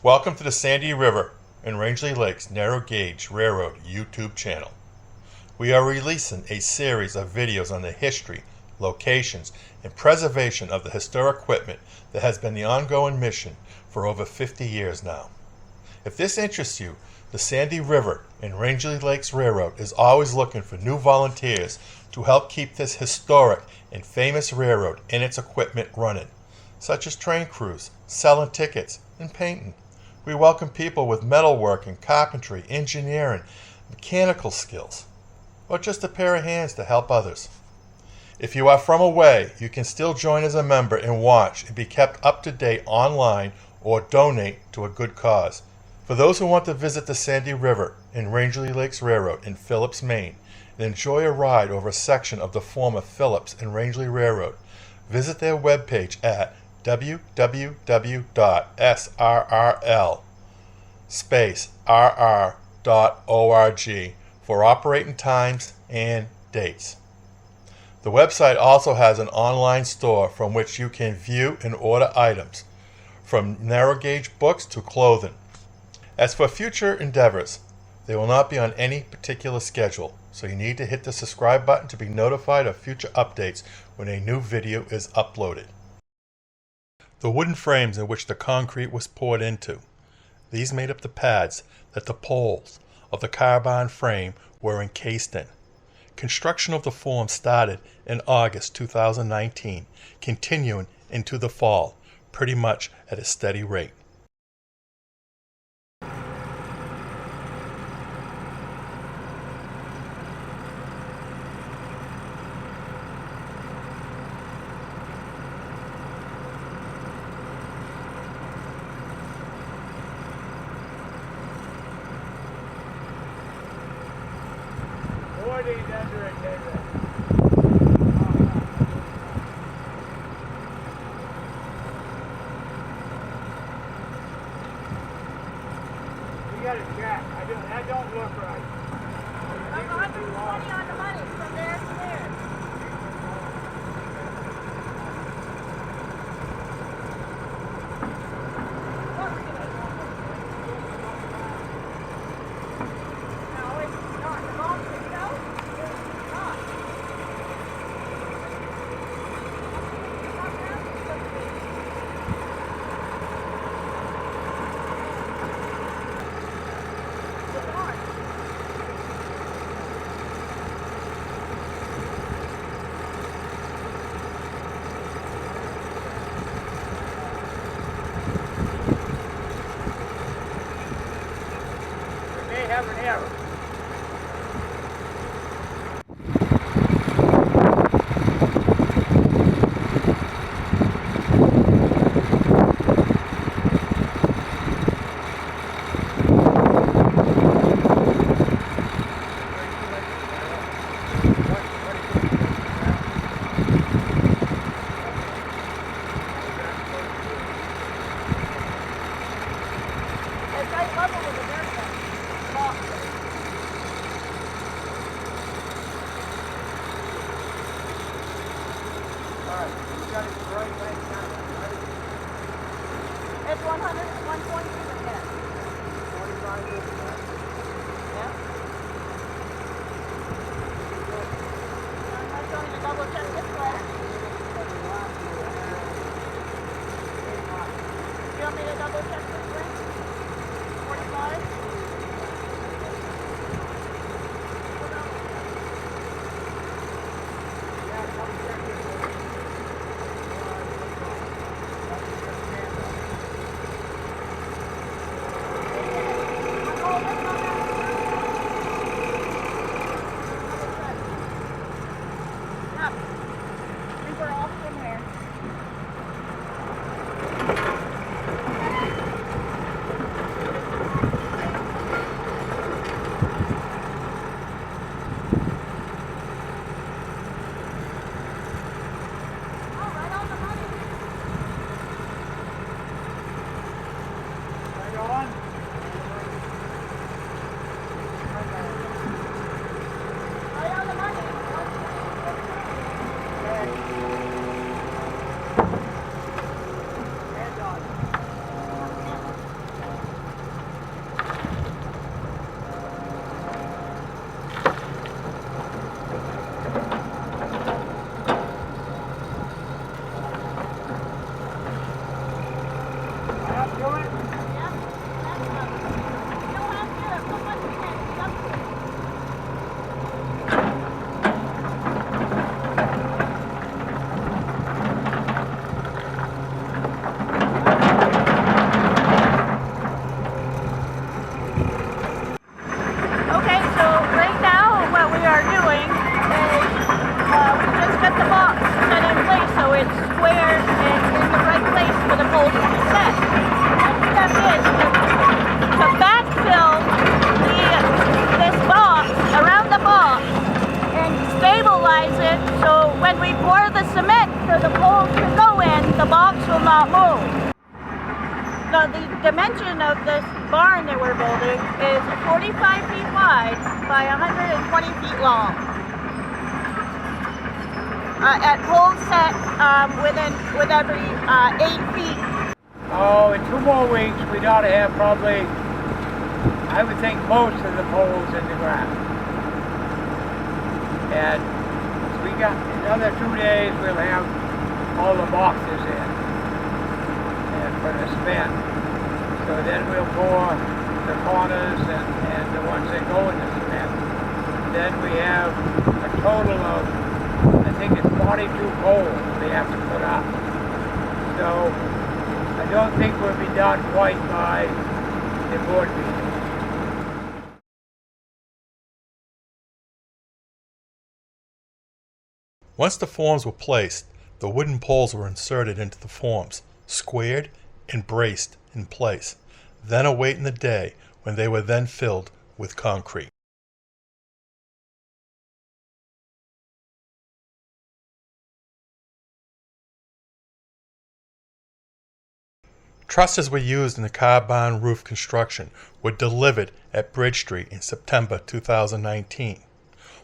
Welcome to the Sandy River and Rangeley Lakes Narrow Gauge Railroad YouTube channel. We are releasing a series of videos on the history, locations, and preservation of the historic equipment that has been the ongoing mission for over 50 years now. If this interests you, the Sandy River and Rangeley Lakes Railroad is always looking for new volunteers to help keep this historic and famous railroad and its equipment running, such as train crews, selling tickets, and painting. We welcome people with metalworking, carpentry, engineering, mechanical skills, or just a pair of hands to help others. If you are from away, you can still join as a member and watch and be kept up to date online or donate to a good cause. For those who want to visit the Sandy River and Rangeley Lakes Railroad in Phillips, Maine, and enjoy a ride over a section of the former Phillips and Rangeley Railroad, visit their webpage at www.srrl-rr.org for operating times and dates. The website also has an online store from which you can view and order items, from narrow gauge books to clothing. As for future endeavors, they will not be on any particular schedule, so you need to hit the subscribe button to be notified of future updates when a new video is uploaded. The wooden frames in which the concrete was poured into. These made up the pads that the poles of the carbine frame were encased in. Construction of the form started in August 2019, continuing into the fall, pretty much at a steady rate. You got a jack. That don't look right. I'm 120 on the money from there to there. No, it's not. The long thing, no? It's not. They have an error. It's right level with the dirt then. Lock. Alright, you got it right back down. It's 100, 120 to the head. 25 is that. Yeah? I'm going to double check this way. You want me to double check this way? 45? dimension of this barn that we're building is 45 feet wide by 120 feet long. At poles set with every 8 feet. Oh, in 2 more weeks, we'd ought to have probably, I would think, most of the poles in the ground. And we got another 2 days, we'll have all the boxes in and for the cement. So then we'll pour the corners and the ones that go in the cement. Then we have a total of, I think it's 42 poles we have to put up. So I don't think we'll be done quite by the board meeting. Once the forms were placed, the wooden poles were inserted into the forms, squared and braced in place, then awaiting the day when they were then filled with concrete. Trusses were used in the car barn roof construction were delivered at Bridge Street in September 2019,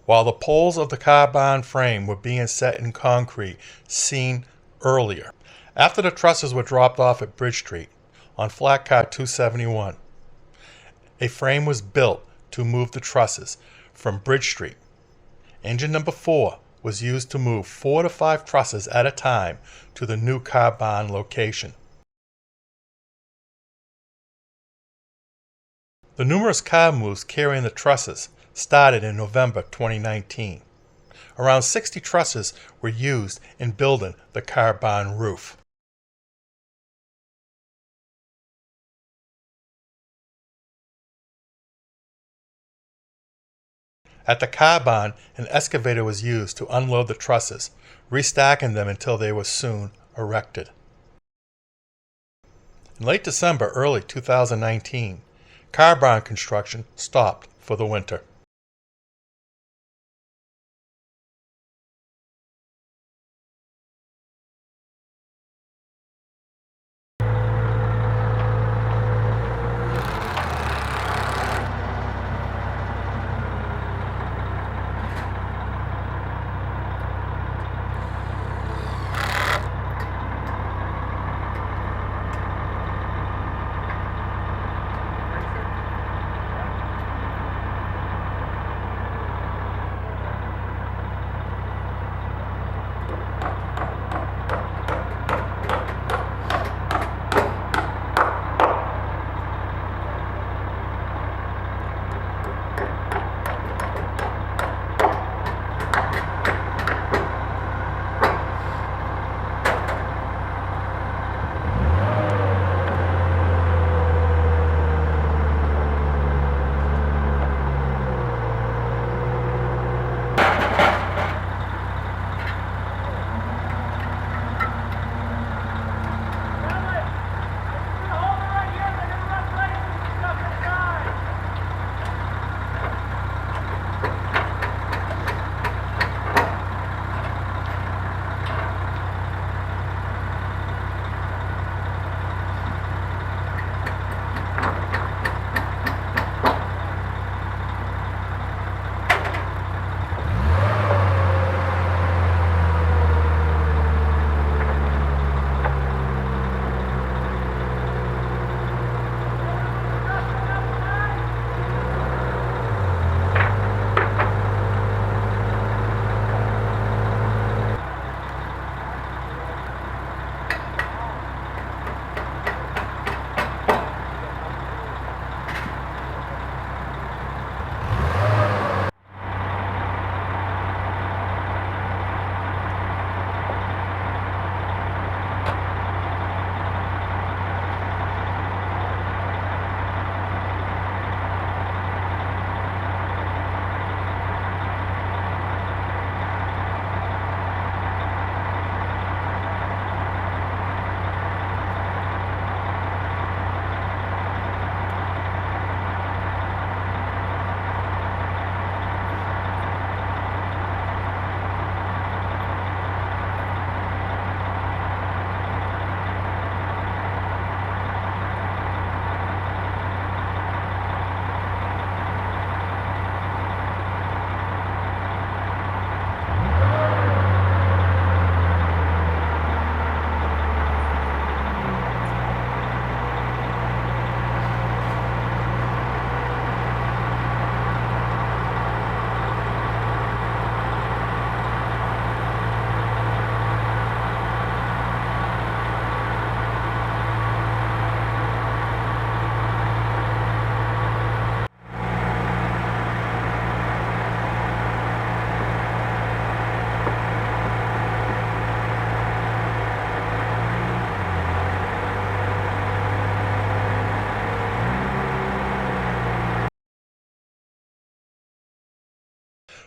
while the poles of the car barn frame were being set in concrete seen earlier. After the trusses were dropped off at Bridge Street on Flat Car 271, a frame was built to move the trusses from Bridge Street. Engine number 4 was used to move 4 to 5 trusses at a time to the new car barn location. The numerous car moves carrying the trusses started in November 2019. Around 60 trusses were used in building the car barn roof. At the car barn, an excavator was used to unload the trusses, restacking them until they were soon erected. In late December, early 2019, car barn construction stopped for the winter.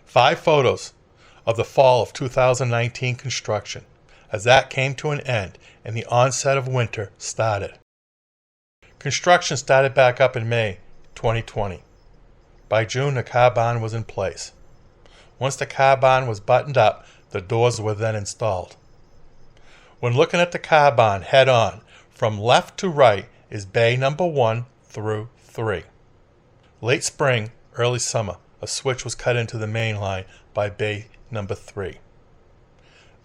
5 photos of the fall of 2019 construction as that came to an end and the onset of winter started. Construction started back up in May 2020. By June, the car barn was in place. Once the car barn was buttoned up, the doors were then installed. When looking at the car barn head on, from left to right is bay number 1 through 3. Late spring, early summer, a switch was cut into the main line by bay number 3.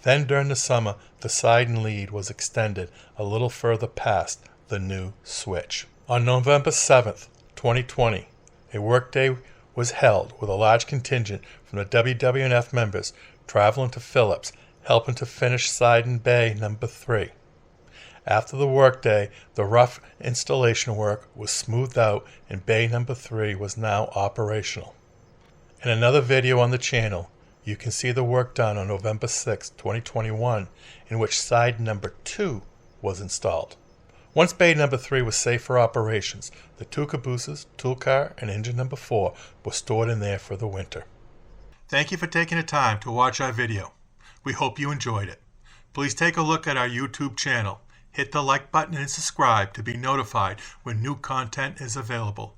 Then during the summer, the side and lead was extended a little further past the new switch. On November 7th, 2020, a workday was held with a large contingent from the WWNF members traveling to Phillips, helping to finish side and bay number 3. After the workday, the rough installation work was smoothed out and bay number 3 was now operational. In another video on the channel, you can see the work done on November 6, 2021, in which side number 2 was installed. Once bay number 3 was safe for operations, the 2 cabooses, tool car, and engine number 4 were stored in there for the winter. Thank you for taking the time to watch our video. We hope you enjoyed it. Please take a look at our YouTube channel. Hit the like button and subscribe to be notified when new content is available.